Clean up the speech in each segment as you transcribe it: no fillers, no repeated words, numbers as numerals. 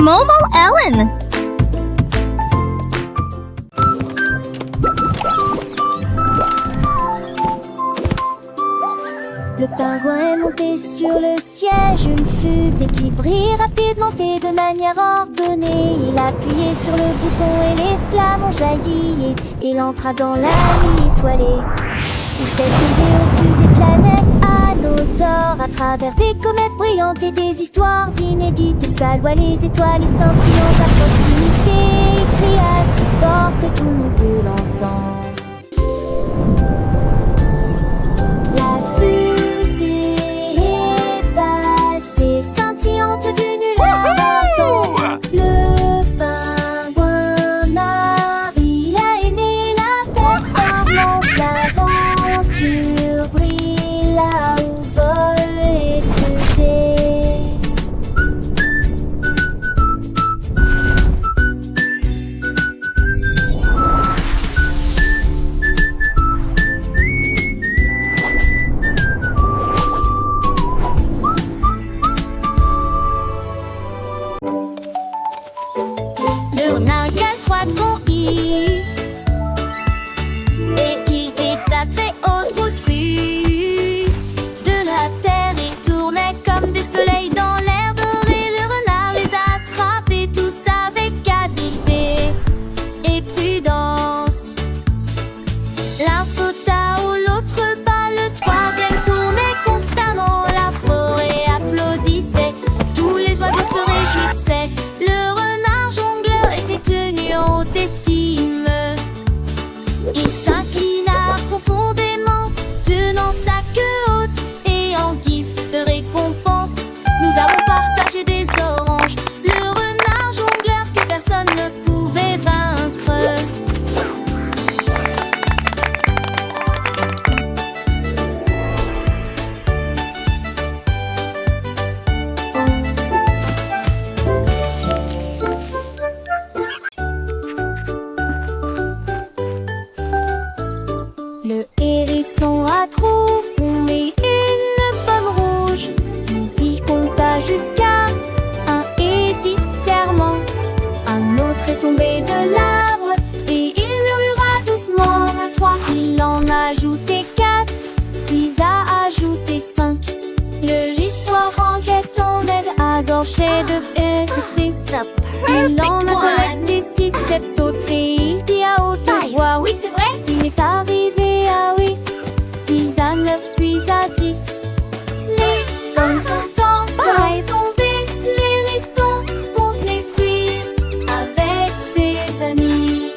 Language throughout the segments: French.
Momo Ellen. Le pingouin est monté sur le siège, une fusée qui brille rapidement et de manière ordonnée. Il a appuyé sur le bouton et les flammes ont jailli et il entra dans la nuit étoilée. Il s'est élevé au-dessus des planètes anneaux d'or, à travers des comètes brillantes et des histoires inédites. Il salua les étoiles et scintillantes à proximité. Il cria si fort que tout le monde peut l'entendre. La fusée est passée, scintillante d'une lueur ardente. Le pingouin Nard, il a aimé la performance. L'aventure brille là où volent les fusées. Le renard gueule droit de mon i et il est à très haute bouteille. De la terre il tournait comme des soleils dans l'air doré. Le renard les attrapait tous avec habileté et prudence. L'un sauta ou l'autre bas, le troisième tournait constamment. La forêt applaudissait, tous les oiseaux se réjouissaient. Le renard jongleur était tenu en haute estime. Il s'inclina profondément, tenant sa queue haute, et en guise de récompense, nous avons partagé des oranges. Le renard jongleur que personne ne pouvait vaincre. Le hérisson a trop fumé une pomme rouge, puis il compta jusqu'à un et dit fièrement. Un autre est tombé de l'arbre et il murmura doucement. Un 3, il en a ajouté 4, puis a ajouté 5. Le hérisson enquête en aide à gorger de feu toutes ses sapes. Il en a collecté 6, 7 autres et il dit à haute voix: oui, c'est vrai, il est arrivé à 8, puis à 9, puis à 10. Les pommes sont encore tombées, l'hérisson compte les fuir avec ses amis.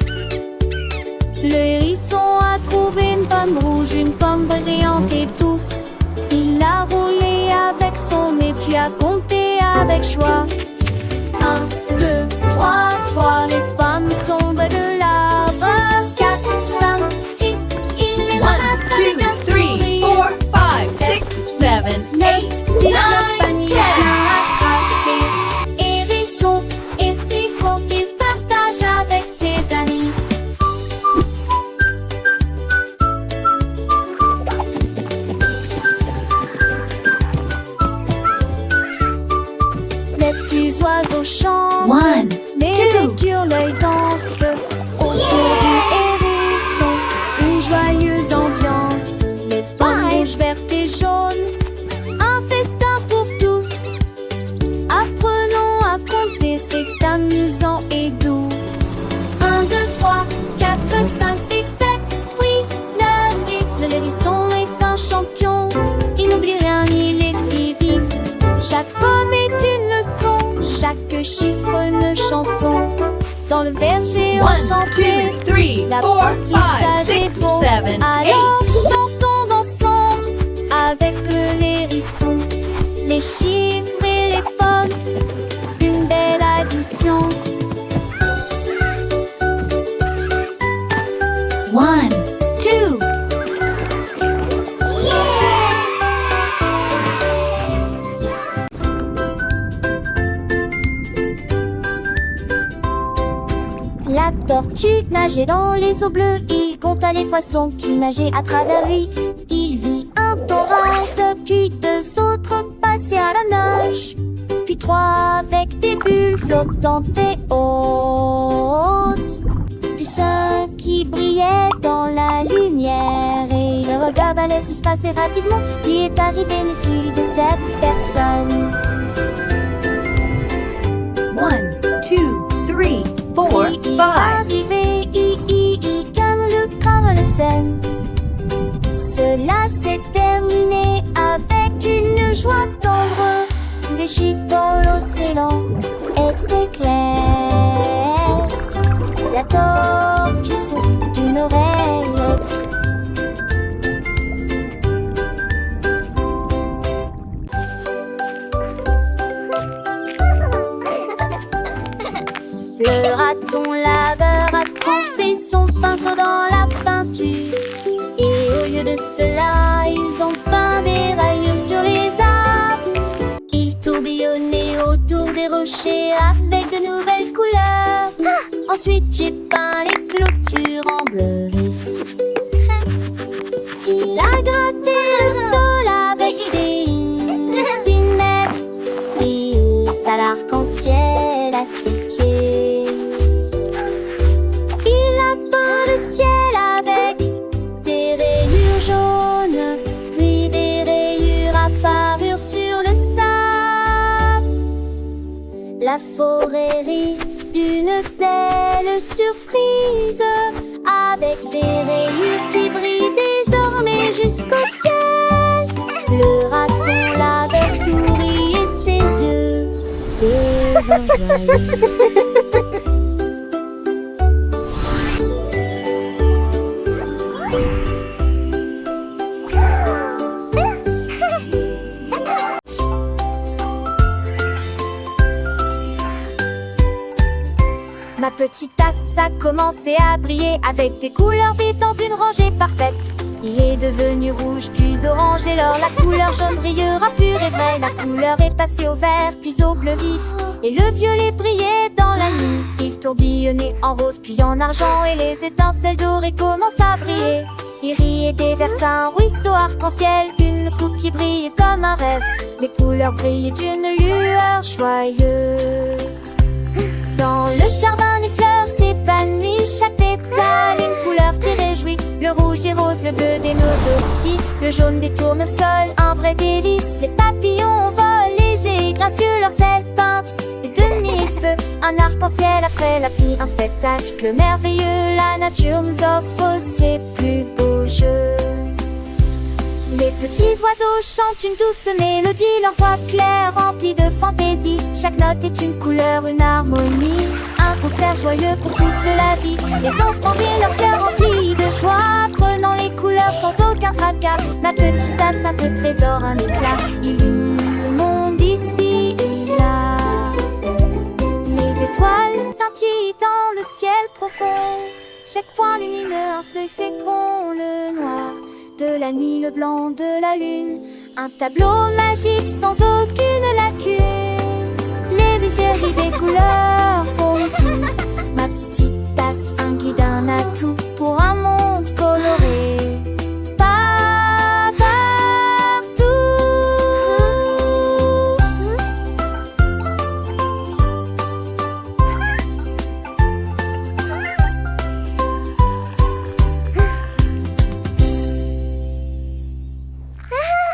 Le hérisson a trouvé une pomme rouge, une pomme brillante et douce. Il l'a roulée avec son nez, puis a compté avec joie. 1, 2, 3 fois les pommes tombent de l'arbre. 4, 5, 6, il les ramasse avec un sourire. 4, 5, 6, 7, 8, 19 9, paniers 10. à attraper. Hérisson et si compte, il partage avec ses amis. Les petits oiseaux chantent, 1, les 2. écureuils dansent autour du hérisson, une joyeuse ambiance. Les pommes rouges, vertes et jaunes, un festin pour tous. Apprenons à compter, c'est amusant et doux. 1, 2, 3, 4, 5, 6, 7, 8, 9, 10. Le hérisson est un champion, il n'oublie rien, il est si vif. Chaque pomme est une leçon, chaque chiffre une chanson. Dans le verger 1, enchanté, 2, 3, la 4, l'apprentissage 5, est 6, beau. 7, Alors 8. chantons ensemble avec le hérisson, les chiffres et les pommes, une belle addition. 1, 2. La tortue nageait dans les eaux bleues, il compta les poissons qui nageaient à travers lui. Il vit un torrent, puis 2 autres passer à la nage, puis 3 avec des bulles flottantes et hautes. Puis ceux qui brillaient dans la lumière. Et il regarda les espaces et rapidement lui est arrivé le fil de cette personne. 1, 2, 3, 4, Qui 5. arrivé, comme le crâne de scène. Cela s'est terminé avec une joie tendre. Tous les chiffres dans l'océan étaient clairs. La tortue sourit d'une oreillette. Le raton laveur a trempé son pinceau dans la peinture. Et au lieu de cela, ils ont peint des rayures sur les arbres. Ils tourbillonnaient autour des rochers avec de nouvelles couleurs. Ensuite, j'ai peint les clôtures en bleu vif. Il a gratté le sol avec des lignes si nettes. Il laissa l'arc-en-ciel à ses pieds. Il a peint le ciel avec des rayures jaunes, puis des rayures apparurent sur le sable. La forêt rit d'une telle surprise, avec des rayures qui brillent désormais jusqu'au ciel. Le raton laveur sourit et ses yeux deviennent joyeux. Ma petite tasse a commencé à briller avec des couleurs vives dans une rangée parfaite. Il est devenu rouge puis orange et alors la couleur jaune brillera pure et vraie. La couleur est passée au vert puis au bleu vif et le violet brillait dans la nuit. Il tourbillonnait en rose puis en argent et les étincelles dorées commencent à briller. Il riait et déversa un ruisseau arc-en-ciel, une coupe qui brillait comme un rêve. Les couleurs brillaient d'une lueur joyeuse. Dans le jardin, les fleurs s'épanouissent, chaque pétale une couleur qui réjouit. Le rouge et rose, le bleu des noisetiers, le jaune des tournesols, un vrai délice. Les papillons volent légers et gracieux, leurs ailes peintes et demi-feu. Un arc-en-ciel après la pluie, un spectacle merveilleux. La nature nous offre ses plus beaux jeux. Les petits oiseaux chantent une douce mélodie, leur voix claire remplie de fantaisie. Chaque note est une couleur, une harmonie, un concert joyeux pour toute la vie. Les enfants rient, leur cœur rempli de joie, prenant les couleurs sans aucun tracas. Ma petite tasse, un peu trésor, un éclat, illumine le monde ici et là. Les étoiles scintillent dans le ciel profond, chaque point lumineux, un seuil fécond, le noir de la nuit, le blanc de la lune, un tableau magique sans aucune lacune. Les bijouteries des couleurs pour nous tous. Ma petite tasse, un guide, un atout pour un monde